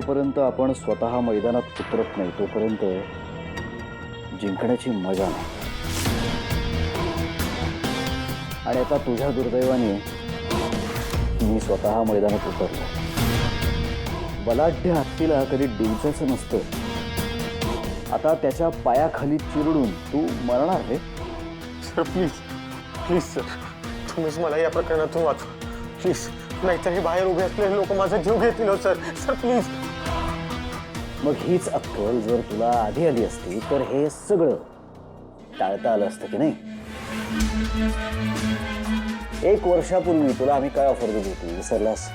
जोपर्यंत आपण स्वतः मैदानात उतरत नाही तोपर्यंत जिंकण्याची मजा नाही. आणि आता तुझ्या दुर्दैवाने मी स्वतः मैदानात उतरलो. बलाढ्य हत्तीला कधी डिवचायचं नसतं. आता त्याच्या पायाखाली चिरडून तू मरणार रे. सर प्लीज प्लीज सर, तुम्हीच मला या प्रकरणातून वाचवा प्लीज. नाहीतर हे बाहेर उभे असलेले लोक माझा जीव घेतील सर. Sir please. मग हीच अक्कल जर तुला आधी आली असती तर हे सगळं टाळता आलं असतं की नाही. 1 वर्षापूर्वी तुला आम्ही काय ऑफर दिली होती विसरलास?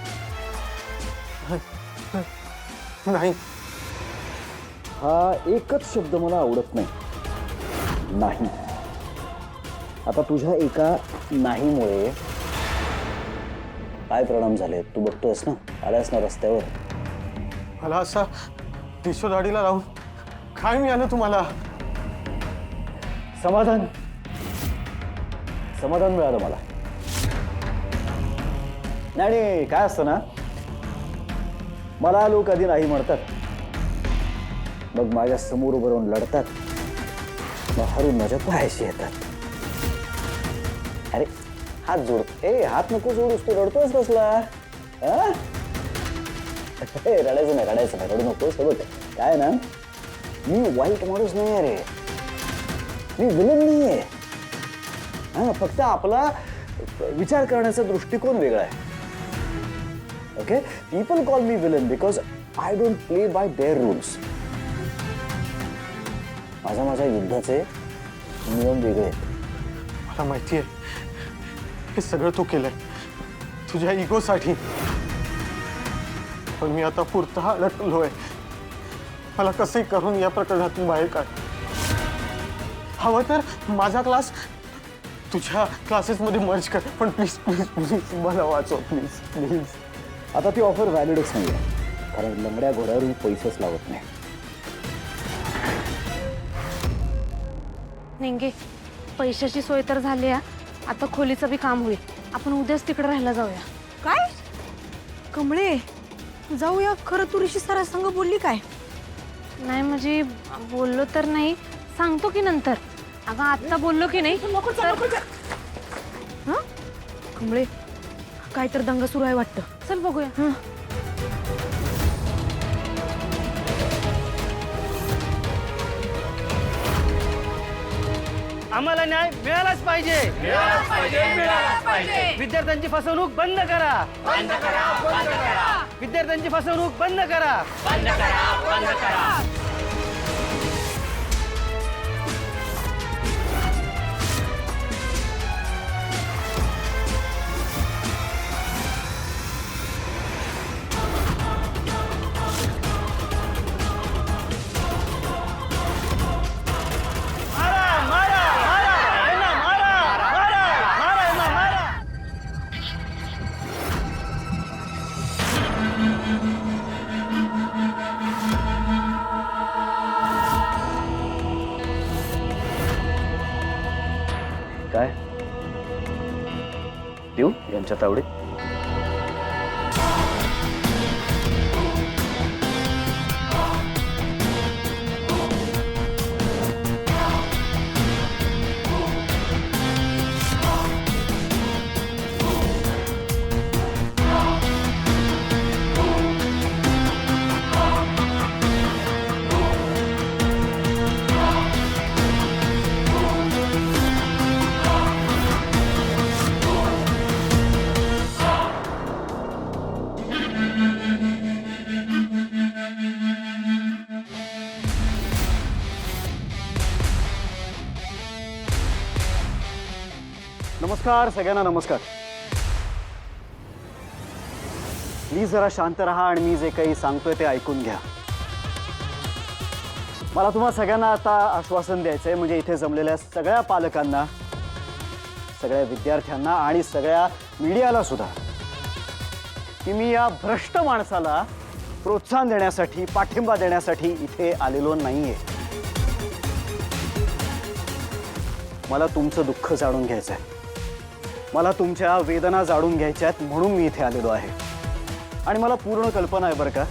नाही. हा एकच शब्द मला आवडत नाही. नाही. आता तुझ्या एका नाहीमुळे काय परिणाम झाले तू बघतोयस ना. आलायस ना रस्त्यावर. मला असा दिशोदाडीला लावून काय मिळालं तुम्हाला? समाधान. समाधान मिळालं मला. आणि काय असतं ना, मला लोक आधी नाही म्हणतात, मग माझ्या समोर उभं राहून लढतात, मग हरून माझ्या पायाशी येतात. अरे हात जोड. हात नको जोडूस, तू रडतोस कसला? रडायचं नाही, रडायचं नाही, रडू नकोस. बघ काय ना, मी वाईट माणूस नाही रे, मी विलन नाहीये. हा, फक्त आपला विचार करण्याचा दृष्टिकोन वेगळा आहे. Okay, people call me villain because I don't play by their rules. माझ्या युद्धाचे नियम वेगळे आहेत. मला माहिती आहे हे सगळं तू केलंय तुझ्या इगोसाठी, पण मी आता पुरता अडकलोय. मला कसंही करून या प्रकरणातून बाहेर काढ. हवं तर माझा क्लास तुझ्या क्लासेसमध्ये मर्ज कर, पण प्लीज प्लीज प्लीज मला वाचव प्लीज प्लीज. आता ती ऑफर व्हॅलिडच नाही आहे, कारण लंगड्या घोड्यावर मी पैसेच लावत नाही. निंगे, पैशाची सोय तर झाली आहे. आता खोलीचं बी काम होईल. आपण उद्याच तिकडे राहायला जाऊया. काय कमळे, जाऊया? खरं तू ऋषी सरा संग बोलली काय? नाही म्हणजे बोललो तर नाही, सांगतो की नंतर. अगं आत्ता बोललो की नाही तर... हा कमळे, काय तर दंगा सुरू आहे वाटतं. चल बघूया. आम्हाला न्याय मिळालाच पाहिजे. विद्यार्थ्यांची फसवणूक बंद करा. विद्यार्थ्यांची फसवणूक बंद करा. काय देऊ यांच्या तावडीत? नमस्कार सगळ्यांना, नमस्कार. प्लीज जरा शांत रहा आणि मी जे काही सांगतोय ते ऐकून घ्या. मला तुम्हा सगळ्यांना आता आश्वासन द्यायचं आहे, म्हणजे इथे जमलेल्या सगळ्या पालकांना, सगळ्या विद्यार्थ्यांना आणि सगळ्या मीडियाला सुद्धा, की मी या भ्रष्ट माणसाला प्रोत्साहन देण्यासाठी, पाठिंबा देण्यासाठी इथे आलेलो नाहीये. मला तुमचं दुःख जाणून घ्यायचं आहे, मला तुमच्या वेदना जाणून घ्यायच्या आहेत, म्हणून मी इथे आलेलो आहे. आणि मला पूर्ण कल्पना आहे बरं का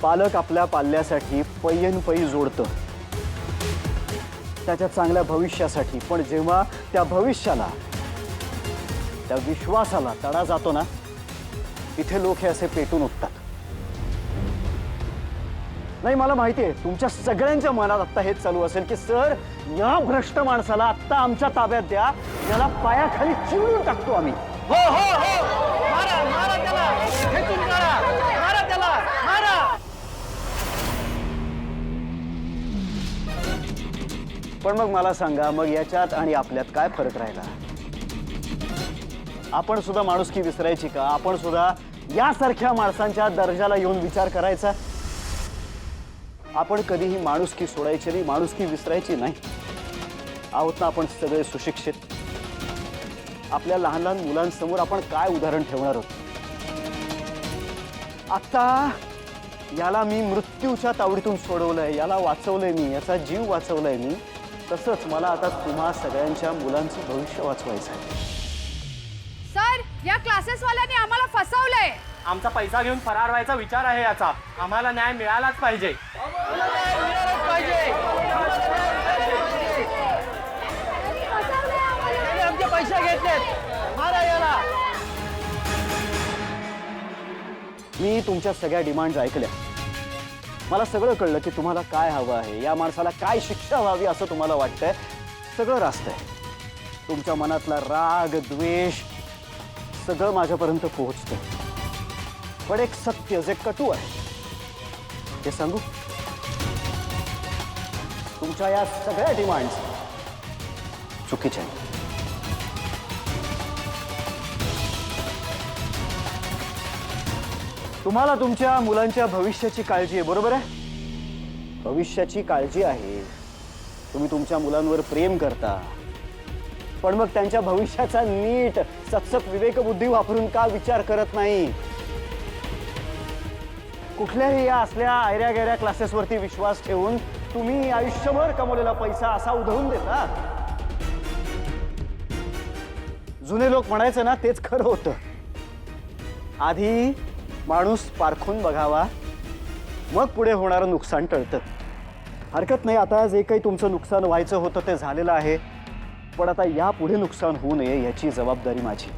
पालक आपल्या पाल्यासाठी पैयनपै जोडतं त्याच्या चांगल्या भविष्यासाठी, पण जेव्हा त्या भविष्याला, त्या विश्वासाला तडा जातो ना, इथे लोक हे असे पेटून उठतात. नाही, मला माहिती आहे तुमच्या सगळ्यांच्या मनात आत्ता हेच चालू असेल की सर, या भ्रष्ट माणसाला आत्ता आमच्या ताब्यात द्या, याला पायाखाली चिरून टाकतो आम्ही. हो हो हो, मारा मारा त्याला, खेचून मारा, मारा त्याला, मारा. पण मग मला सांगा, मग याच्यात आणि आपल्यात काय फरक राहिला? आपण सुद्धा माणुसकी विसरायची का? आपण सुद्धा यासारख्या माणसांच्या दर्जाला येऊन विचार करायचा? आपण कधीही माणुसकी सोडायची नाही, माणुसकी विसरायची नाही. आहोत ना आपण सगळे सुशिक्षित. आपल्या लहान लहान मुलांसमोर आपण काय उदाहरण ठेवणार आहोत? आता याला मी मृत्यूच्या तावडीतून सोडवलंय, याला वाचवलंय मी, याचा जीव वाचवलाय मी. तसंच मला आता तुम्हा सगळ्यांच्या मुलांचं भविष्य वाचवायचं आहे. सर, या क्लासेसवाल्यांनी आम्हाला फसवलंय. आमचा पैसा घेऊन फरार व्हायचा विचार आहे याचा. आम्हाला न्याय मिळालाच पाहिजे. त्याने आमचे पैसे घेतलेत, मारा याला. मी तुमच्या सगळ्या डिमांड्स ऐकल्या. मला सगळं कळलं की तुम्हाला काय हवं आहे, या माणसाला काय शिक्षा व्हावी असं तुम्हाला वाटतंय. सगळं रास्त आहे. तुमच्या मनातला राग, द्वेष सगळं माझ्यापर्यंत पोहोचतं. पण एक सत्य जे कटू आहे ते सांगू. तुमच्या या सगळ्या डिमांड्स चुकीच्या आहेत. तुम्हाला तुमच्या मुलांच्या भविष्याची काळजी आहे, बरोबर आहे? भविष्याची काळजी आहे. तुम्ही तुमच्या मुलांवर प्रेम करता, पण मग त्यांच्या भविष्याचा नीट सत्सक विवेकबुद्धी वापरून का विचार करत नाही? कुठल्याही या असल्या आयऱ्या गैऱ्या क्लासेसवरती विश्वास ठेवून तुम्ही आयुष्यभर कमवलेला पैसा असा उधळून देता. जुने लोक म्हणायचं ना, तेच खरं होतं. आधी माणूस पारखून बघावा, मग पुढे होणारं नुकसान टळतं. हरकत नाही, आता जे काही तुमचं नुकसान व्हायचं होतं ते झालेलं आहे. पण आता यापुढे नुकसान होऊ नये याची जबाबदारी माझी.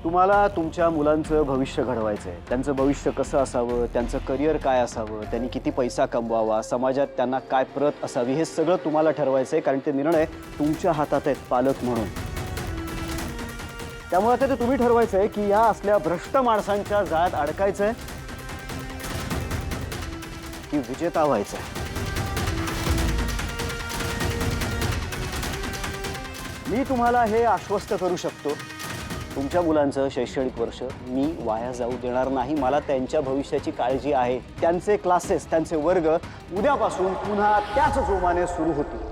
तुम्हाला तुमच्या मुलांचं भविष्य घडवायचं आहे. त्यांचं भविष्य कसं असावं, त्यांचं करिअर काय असावं, त्यांनी किती पैसा कमवावा, समाजात त्यांना काय प्रत असावी, हे सगळं तुम्हाला ठरवायचं आहे. कारण ते निर्णय तुमच्या हातात आहेत पालक म्हणून. त्यामुळे आता ते तुम्ही ठरवायचं आहे की या असल्या भ्रष्ट माणसांच्या जाळ्यात अडकायचंय की विजेता व्हायचंय. मी तुम्हाला हे आश्वस्त करू शकतो, तुमच्या मुलांचं शैक्षणिक वर्ष मी वाया जाऊ देणार नाही. मला त्यांच्या भविष्याची काळजी आहे. त्यांचे क्लासेस, त्यांचे वर्ग उद्यापासून पुन्हा त्याच जोमाने सुरू होतील.